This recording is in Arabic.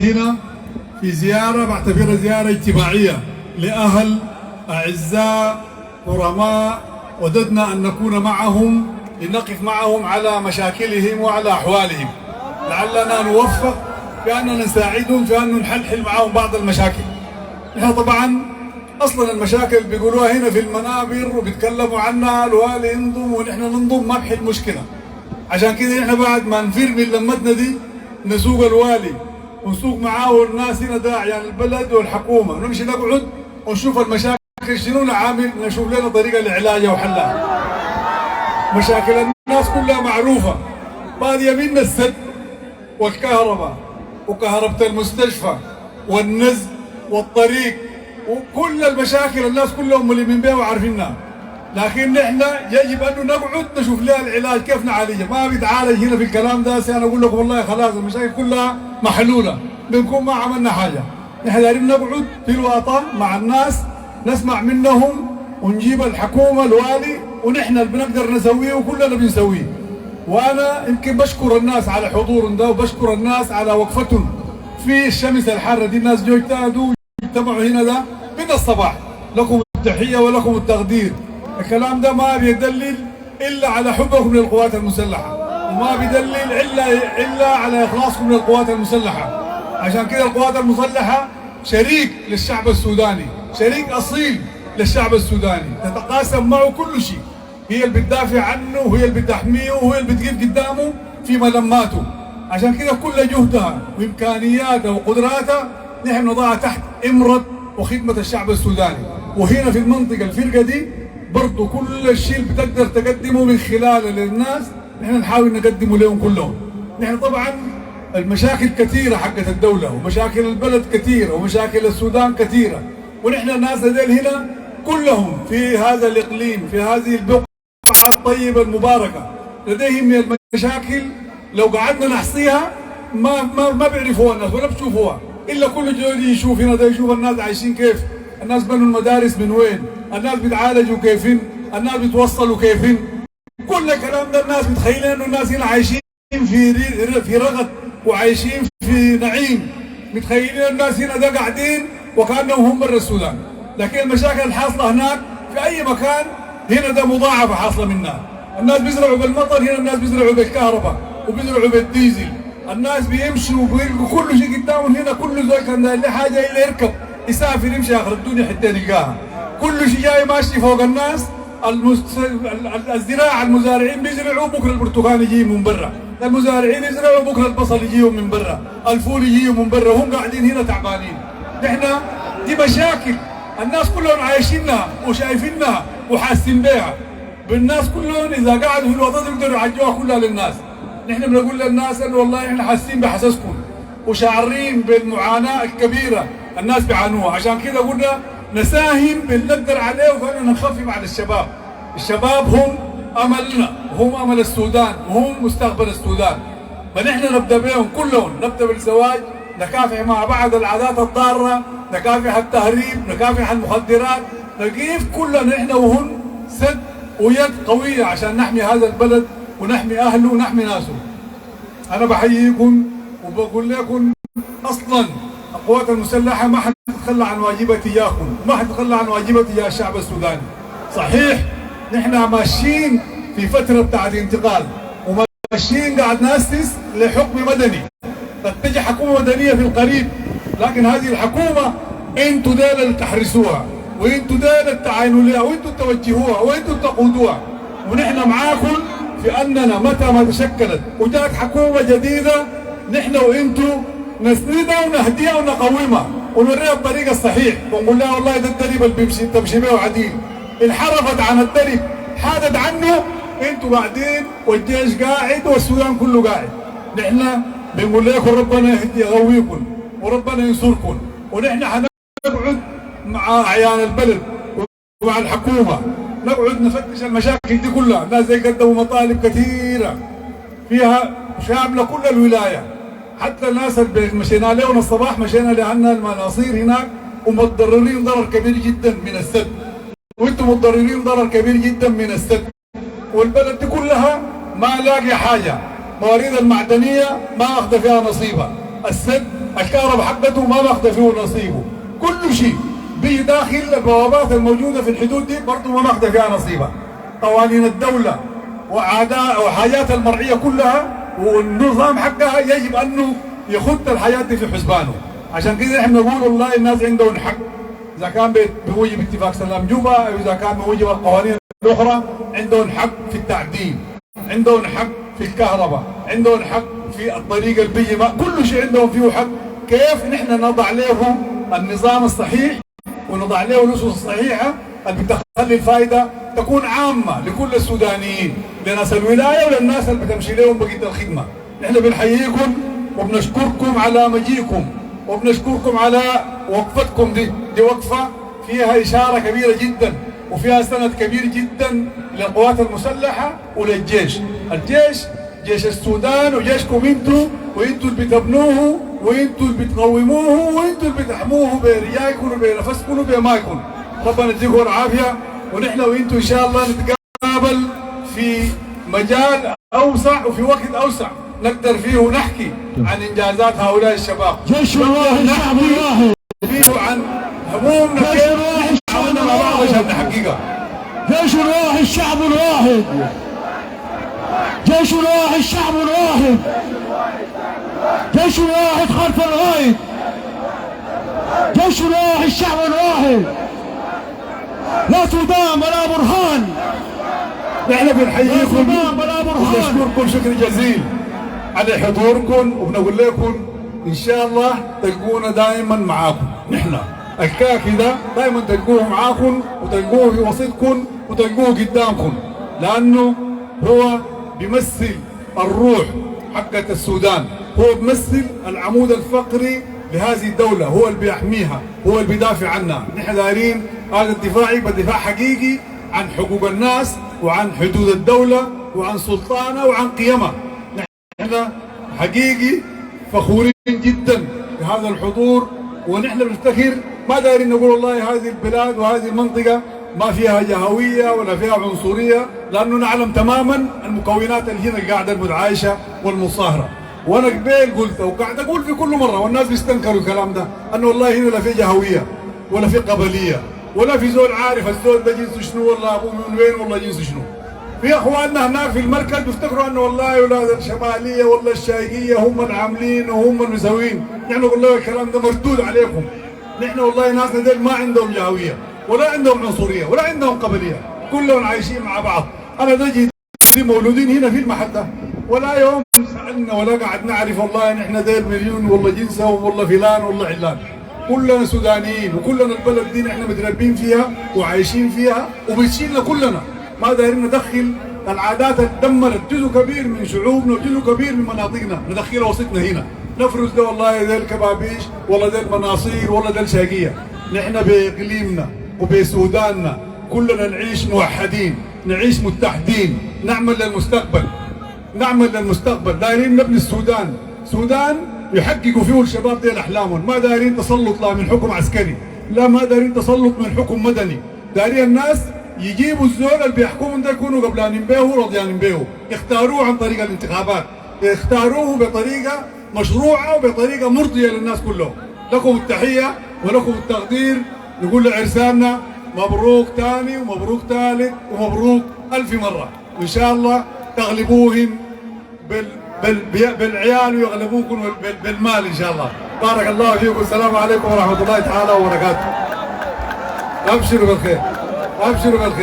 هنا في زيارة بعتبرها زيارة اجتماعية لأهل أعزاء كرماء وددنا أن نكون معهم لنقف معهم على مشاكلهم وعلى أحوالهم، لعلنا نوفق في أننا نساعدهم في أن نحلحل معهم بعض المشاكل. نحن طبعا أصلا المشاكل اللي بيقولوها هنا في المنابر وبيتكلموا عنها الوالي ينضم ونحن ننضم ما بحل مشكلة. عشان كده نحن بعد ما نفر من لمتنا دي نسوق الوالي ونسوق معاه الناس هنا داعي يعني البلد والحكومة، ونمشي نقعد ونشوف المشاكل شنو نعامل، نشوف لنا طريقة لعلاجها وحلها. مشاكل الناس كلها معروفة، بادية من السد والكهرباء وكهرباء المستشفى والنزل والطريق وكل المشاكل الناس كلهم ملمين بها وعارفينها، لكن نحن يجب أن نقعد نشوف لها العلاج كيف نعالجها. ما بيتعالج هنا في الكلام ده أنا أقول لكم والله خلاص المشاكل كلها محلولة بنكون ما عملنا حاجة. نحن دايرين نقعد في الوطن مع الناس نسمع منهم ونجيب الحكومة الوالي ونحن اللي بنقدر نسويه وكلنا بنسويه. وأنا يمكن بشكر الناس على حضورهم ده وبشكر الناس على وقفتهم في الشمس الحارة دي. الناس جو اجتهدوا اجتمعوا هنا ده من الصباح، لكم التحية ولكم التقدير. الكلام ده ما بيدلل إلا على حبكم للقوات المسلحة، وما بيدلل إلا على إخلاصكم للقوات المسلحة. عشان كده القوات المسلحة شريك للشعب السوداني، شريك أصيل للشعب السوداني، تتقاسم معه كل شيء. هي اللي بتدافع عنه وهي اللي بتحميه وهي اللي بتقف قدامه في ملماته. عشان كده كل جهدها وإمكانياتها وقدراتها نحن نضعها تحت إمرة وخدمة الشعب السوداني. وهنا في المنطقة الفرقة دي برضو كل الشيء اللي بتقدر تقدمه من خلاله للناس نحن نحاول نقدمه لهم كلهم. نحن طبعا المشاكل كثيرة حقت الدولة ومشاكل البلد كثيرة ومشاكل السودان كثيرة، ونحن الناس هذول هنا كلهم في هذا الإقليم في هذه البقعة الطيبة المباركة لديهم من المشاكل لو قعدنا نحصيها ما بيعرفوها الناس ولا بتشوفوها، إلا كل جديد يشوف هنا ده يشوف الناس عايشين كيف، الناس بنوا المدارس من وين، الناس بيتعالجوا كيفين، الناس بيتوصلوا كيفين. كل الكلام ده الناس متخيلين انه الناس هنا عايشين في رغد وعايشين في نعيم، متخيلين الناس هنا ده قاعدين وكانهم هم برا السودان. لكن المشاكل الحاصله هناك في اي مكان هنا ده مضاعفه حاصله منها. الناس بيزرعوا بالمطر، هنا الناس بيزرعوا بالكهرباء وبيزرعوا بالديزل. الناس بيمشوا وبيلقوا كل شيء قدامهم هنا، كل زول كان له حاجه الا يركب يسافر يمشي اخر الدنيا حتى يلقاها. كل شيء جاي ماشي فوق الناس. الزراعه المزارعين بيزرعوا بكره البرتقال يجي من برا، المزارعين يزرعوا بكره البصل يجيهم من برا، الفول يجيهم من برا، وهم قاعدين هنا تعبانين. نحن دي مشاكل الناس كلهم عايشينها وشايفينها وحاسين بها. بالناس كلهم اذا قعدوا في الوطن يقدروا يعجوها كلها للناس. نحن بنقول للناس انه والله احنا حاسين بحساسكم وشاعرين بالمعاناه الكبيره الناس بيعانوها. عشان كده قلنا نساهم بالنقدر عليه وفعلا نخفف على الشباب. الشباب هم املنا وهم امل السودان وهم مستقبل السودان، فنحن نبدا بهم كلهم، نبدا بالزواج، نكافح مع بعض العادات الضاره، نكافح التهريب، نكافح المخدرات، نقيف كلنا نحن وهم سد ويد قويه عشان نحمي هذا البلد ونحمي اهله ونحمي ناسه. انا بحييكم وبقول لكم اصلا القوات المسلحه ما حتتخلى عن واجبها تجاهكم، ما حتتخلى عن واجبها تجاه الشعب السوداني. صحيح نحن ماشيين في فتره بتاعت انتقال وماشيين قاعد ناسس لحكم مدني، تتجه حكومه مدنيه في القريب، لكن هذه الحكومه انتوا ديل اللي تحرسوها وانتوا ديل اللي تعاينوا لها وانتوا توجهوها وانتوا تقودوها، ونحن معاكم في اننا متى ما تشكلت وجات حكومه جديده نحن وانتوا نسندها ونهديها ونقومها ونوريها الطريق الصحيح ونقول لها والله ده الدرب اللي تمشي به عديل. انحرفت عن الدرب حادت عنه، انتوا قاعدين والجيش قاعد والسودان كله قاعد. نحن بنقول لكم ربنا يقويكم وربنا ينصركم، ونحن حنقعد مع اعيان البلد ومع الحكومه نقعد نفتش المشاكل دي كلها. الناس زي قدموا مطالب كثيره فيها شامله كل الولايه، حتى الناس اللي مشينا لهم الصباح مشينا لأن المناصير هناك ومتضررين ضرر كبير جدا من السد، وانتم متضررين ضرر كبير جدا من السد، والبلد دي كلها ما لاقي حاجه، موارد المعدنيه ما اخذ فيها نصيبها، السد الكهرباء حقته ما باخذ فيه نصيبه، كل شيء بيجي داخل البوابات الموجوده في الحدود دي برضه ما باخذ فيها نصيبها. قوانين الدوله وعادات وحاجات المرعيه كلها والنظام حقها يجب انه يخط الحياه دي في حسبانه. عشان كده احنا نقول والله الناس عندهم حق، اذا كان بوجب اتفاق سلام جوبا او اذا كان بوجب القوانين الاخرى عندهم حق في التعدين، عندهم حق في الكهرباء، عندهم حق في الطريق البيئي، كل شيء عندهم فيه حق. كيف نحن نضع له النظام الصحيح ونضع له الاسس الصحيحه اللي بتخلي الفائده تكون عامه لكل السودانيين، لناس الولايه وللناس اللي بتمشي لهم بقيه الخدمه. نحن بنحييكم وبنشكركم على مجيئكم وبنشكركم على وقفتكم دي وقفه فيها اشاره كبيره جدا وفيها سند كبير جدا للقوات المسلحه وللجيش. الجيش جيش السودان وجيشكم انتوا، وانتوا اللي بتبنوه وانتوا اللي بتقوموه وانتوا اللي بتحموه برجالكم وبنفسكم وبمايكم. ربنا يديكم العافيه، ونحن وانتوا ان شاء الله نتقابل في مجال اوسع وفي وقت اوسع نقدر فيه نحكي عن انجازات هؤلاء الشباب. جيش واحد شعب واحد. فيه عن همومنا كيف عملنا مع بعض عشان نحققها. جيش واحد شعب واحد. جيش واحد شعب واحد. جيش واحد خلف الغايد. جيش واحد شعب واحد. لا سودان ولا برهان. نحن بنحييكم ونشكركم شكر جزيل على حضوركم، وبنقول لكم ان شاء الله تلقونا دائما معاكم. نحن الكاكي ده دائما تلقوه معاكم وتلقوه في وسطكم وتلقوه قدامكم، لانه هو بيمثل الروح حقت السودان، هو بيمثل العمود الفقري لهذه الدولة، هو اللي بيحميها، هو اللي بيدافع عنها. نحن دايرين هذا الدفاع يبقى دفاع حقيقي عن حقوق الناس وعن حدود الدولة وعن سلطانها وعن قيمها. نحن حقيقي فخورين جدا بهذا الحضور، ونحن بنفتخر ما دايرين نقول والله هذه البلاد وهذه المنطقة ما فيها جهوية ولا فيها عنصرية، لأنه نعلم تماما المكونات اللي هنا قاعدة المتعايشة والمصاهرة. وانا قبل قلت وقاعد اقول في كل مره والناس بيستنكروا الكلام ده، انه والله هنا لا في جهويه ولا في قبليه ولا في زول عارف الزول ده جنسه شنو ولا ابوه من وين ولا جنسه شنو. في اخواننا هناك في المركز بيفتكروا انه والله اولاد الشماليه ولا الشايقيه هم العاملين وهم المسوين. نحن نقول له الكلام ده مردود عليكم. نحن والله ناسنا ديل ما عندهم جهويه ولا عندهم عنصريه ولا عندهم قبليه، كلهم عايشين مع بعض. انا ده جدي مولودين هنا في المحل ده، ولا يوم سألنا ولا قاعد نعرف والله نحن ديل مليون والله جنسهم والله فلان والله علان. كلنا سودانيين وكلنا البلد دي نحن متربين فيها وعايشين فيها وبتشيلنا كلنا. ما دايرين ندخل العادات اللي دمرت جزء كبير من شعوبنا وجزء كبير من مناطقنا ندخلها وسطنا هنا. نفرز ده والله ديل كبابيش والله ديل مناصير والله ديل شاقيه. نحن باقليمنا وبسوداننا كلنا نعيش موحدين، نعيش متحدين، نعمل للمستقبل. نعمل للمستقبل، دايرين نبني السودان، سودان يحققوا فيه الشباب ديل احلامهم، ما دايرين تسلط لا من حكم عسكري، لا ما دايرين تسلط من حكم مدني، دايرين الناس يجيبوا الزول اللي بيحكمهم ده يكونوا قبلانين به ورضيانين به، يختاروه عن طريق الانتخابات، يختاروه بطريقه مشروعه وبطريقه مرضيه للناس كلهم. لكم التحيه ولكم التقدير، نقول لعرساننا مبروك ثاني ومبروك ثالث ومبروك ألف مره، وان شاء الله تغلبوهم بالعيال ويغلبوكم بالمال ان شاء الله. بارك الله فيكم، السلام عليكم ورحمه الله تعالى وبركاته. ابشروا بالخير، ابشروا بالخير.